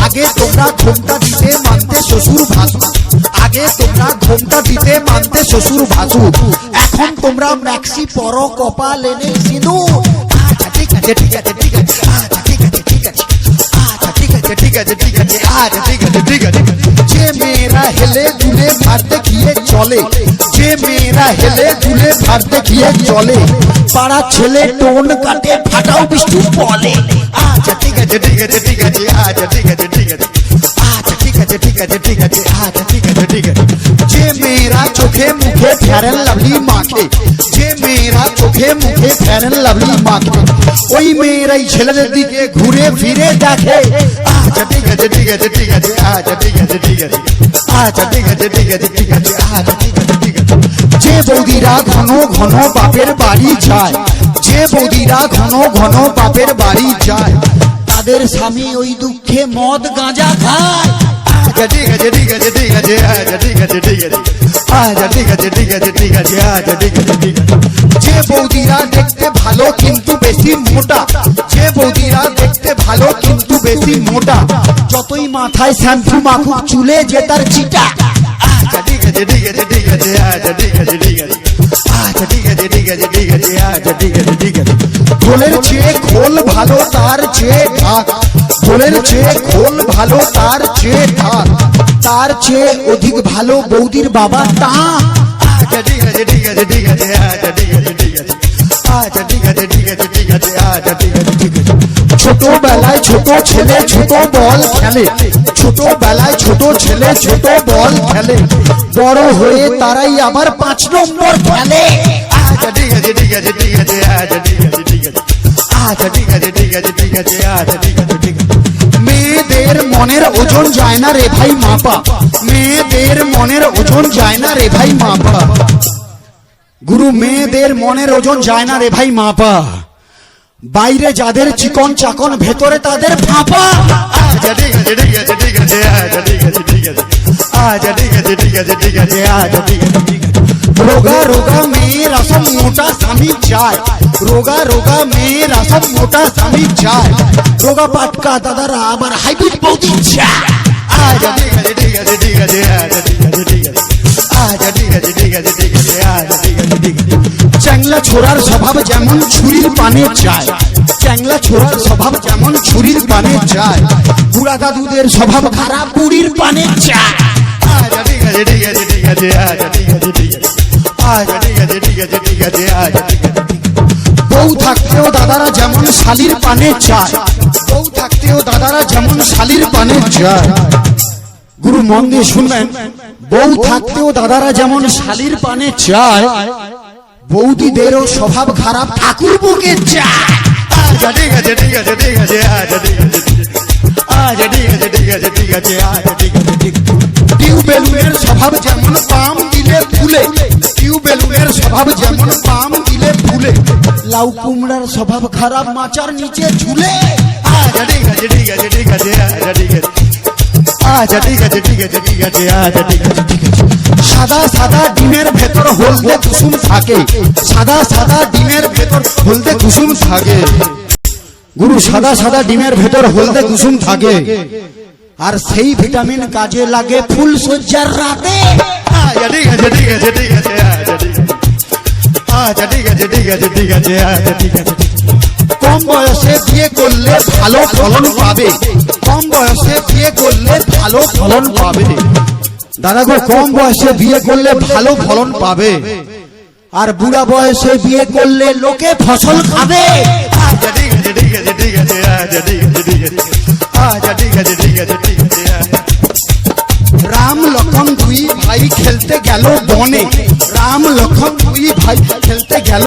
আগে তোমরা ঘোমটা দিতে মানতে শ্বশুর ভাসু, আগে তোমরা ঘোমটা দিতে মানতে শ্বশুর ভাসু, এখন তোমরা ম্যাক্সি পরো কপাল এনে সিঁদুর। আচ্ছা ঠিক আছে ঠিক আছে ঠিক আছে, আচ্ছা ঠিক আছে ঠিক আছে, আচ্ছা ঠিক আছে ঠিক আছে ঠিক আছে, আচ্ছা ঠিক আছে ঠিক আছে। যে মেয়েরা হেলে দুলে ভার দেখিয়ে চলে, যে মেয়েরা হেলে দুলে ভার দেখিয়ে চলে, পাড়া ছেলে টোন কাটে ফাটাও বৃষ্টি বলে। আচ্ছা ঠিক আছে ঠিক আছে ঠিক আছে, আচ্ছা ঠিক আছে ঠিক আছে, আচ্ছা ঠিক আছে ঠিক আছে ঠিক আছে, আচ্ছা ঠিক আছে ঠিক আছে। যে মেয়েরা চোখে মুখে ফেয়ারেন লাভলি মাখে, যে মেয়েরা চোখে মুখে ফেয়ারেন লাভলি মাখে, ওই মেয়েরাই ছেলেদের দিকে ঘুরে ফিরে দেখে। আচ্ছা ঠিক আছে ঠিক আছে ঠিক আছে, আচ্ছা ঠিক আছে ঠিক আছে, আচ্ছা ঠিক আছে ঠিক আছে ঠিক আছে, আচ্ছা ঠিক আছে ঠিক আছে। যে বৌদিরা ঘন ঘন বাপের বাড়ি যায়, যে বৌদিরা ঘন ঘন বাপের বাড়ি যায়, তাদের স্বামী ওই দুঃখে মদ গাঁজা খায়। আচ্ছা ঠিক আছে ঠিক আছে ঠিক আছে, আচ্ছা ঠিক আছে ঠিক আছে, আচ্ছা ঠিক আছে ঠিক আছে ঠিক আছে, আচ্ছা ঠিক আছে ঠিক আছে। যে বৌদিরা দেখতে ভালো কিন্তু বেশি মোটা, যে বৌদিরা দেখতে ভালো কিন্তু বেশি মোটা, যতই মাথায় শ্যাম্পু মাখুক চুলে যে তার চিটা। আচ্ছা ঠিক আছে ঠিক আছে ঠিক আছে, আচ্ছা ঠিক আছে ঠিক আছে, আচ্ছা ঠিক আছে ঠিক আছে ঠিক আছে, আচ্ছা ঠিক আছে ঠিক আছে। খোলের চেয়ে খোল ভালো তার চেয়ে ঢাক, খোলের চেয়ে খোল ভালো তার চেয়ে ঢাক, তার চেয়ে অধিক ভালো বৌদির বাবা তা। আচ্ছা ঠিক আছে ঠিক আছে ঠিক আছে, আচ্ছা ঠিক আছে ঠিক আছে, আচ্ছা ঠিক আছে ঠিক আছে ঠিক আছে, আচ্ছা ঠিক আছে ঠিক আছে। ছোটবেলায় ছোট ছেলে ছোট বল খেলে, ছোটবেলায় ছোট ছেলে ছোট বল খেলে, বড় হয়ে তারাই আবার 5 নম্বর খেলে। আচ্ছা ঠিক আছে ঠিক আছে ঠিক আছে, আচ্ছা ঠিক আছে ঠিক আছে, আচ্ছা ঠিক আছে ঠিক আছে ঠিক আছে, আচ্ছা ঠিক আছে ঠিক আছে। মেয়েদের মনের ওজন যায় না রে ভাই মাপা, মেয়েদের মনের ওজন যায় না রে ভাই মাপা, গুরু মেয়েদের মনের ওজন যায় না রে ভাই মাপা, বাইরে যাদের চিকন চাকন ভেতরে তাদের ফাঁপা। আচ্ছা ঠিক আছে ঠিক আছে ঠিক আছে, আচ্ছা ঠিক আছে ঠিক আছে, আচ্ছা ঠিক আছে ঠিক আছে ঠিক আছে, আচ্ছা ঠিক আছে ঠিক আছে। রোগা রোগা মেয়েরা সব মোটা স্বামী চায়, রোগা রোগা মেয়েরা সব মোটা স্বামী চায়, রোগা পাটকা দাদারা আবার হাইব্রিড বৌদি চায়। আচ্ছা ঠিক আছে ঠিক আছে ঠিক আছে, আচ্ছা ঠিক আছে ঠিক আছে, আচ্ছা ঠিক আছে ঠিক আছে ঠিক আছে, আচ্ছা ঠিক আছে ঠিক আছে। চ্যাংলা ছোড়ার স্বভাব যেমন ছুরির পানে চায়, চ্যাংলা ছোড়ার স্বভাব যেমন ছুরির পানে চায়, বুড়া দাদুদের স্বভাব খারাপ বুড়ির পানে চায়। আচ্ছা ঠিক আছে ঠিক আছে ঠিক আছে, আচ্ছা ঠিক আছে ঠিক আছে, আচ্ছা ঠিক আছে ঠিক আছে ঠিক আছে, আচ্ছা ঠিক আছে ঠিক আছে। বউ থাকতেও দাদারা যেমন শালির পানে চায়, বউ থাকতেও দাদারা যেমন শালির পানে চায়, গুরু মন দিয়ে শুনবেন, বউ থাকতেও দাদারা যেমন শালির পানে চায়, বৌদিদেরও স্বভাব খারাপ ঠাকুর বুকে চায়। আচ্ছা ঠিক আছে ঠিক আছে ঠিক আছে, আচ্ছা ঠিক আছে ঠিক আছে, আচ্ছা ঠিক আছে ঠিক আছে ঠিক আছে, আচ্ছা ঠিক আছে ঠিক আছে। টিউবেলুনের স্বভাব যেমন পাম দিলে ফুলে, টিউবেলুনের স্বভাব যেমন পাম দিলে ফুলে, লাউ কুমড়ার স্বভাব খারাপ মাচার নিচে ঝুলে। আচ্ছা ঠিক আছে ঠিক আছে ঠিক আছে, আচ্ছা ঠিক আছে, আচ্ছা ঠিক আছে ঠিক আছে ঠিক আছে, আচ্ছা ঠিক আছে ঠিক আছে। সাদা সাদা ডিমের ভেতর হলদে কুসুম থাকে, সাদা সাদা ডিমের ভেতর হলদে কুসুম থাকে, গুরু সাদা সাদা ডিমের ভেতর হলদে কুসুম থাকে, আর সেই ভিটামিন কাজে লাগে ফুল সজ্জার রাতে। আচ্ছা ঠিক আছে ঠিক আছে ঠিক আছে, আচ্ছা ঠিক আছে, আচ্ছা ঠিক আছে ঠিক আছে ঠিক আছে, আচ্ছা ঠিক আছে। কম বয়সে বিয়ে করলে ভালো ফলন পাবে, কম বয়সে বিয়ে করলে ভালো ফলন পাবে, দাদা গো কম বয়সে বিয়ে করলে ভালো ফলন পাবে, আর বুড়া বয়সে বিয়ে করলে লোকে ফসল খাবে। আচ্ছা ঠিক আছে ঠিক আছে ঠিক আছে, আচ্ছা ঠিক আছে ঠিক আছে, আচ্ছা ঠিক আছে ঠিক আছে ঠিক আছে। রাম লক্ষণ দুই ভাই খেলতে গেল বনে, রাম লক্ষণ দুই ভাই খেলতে গেল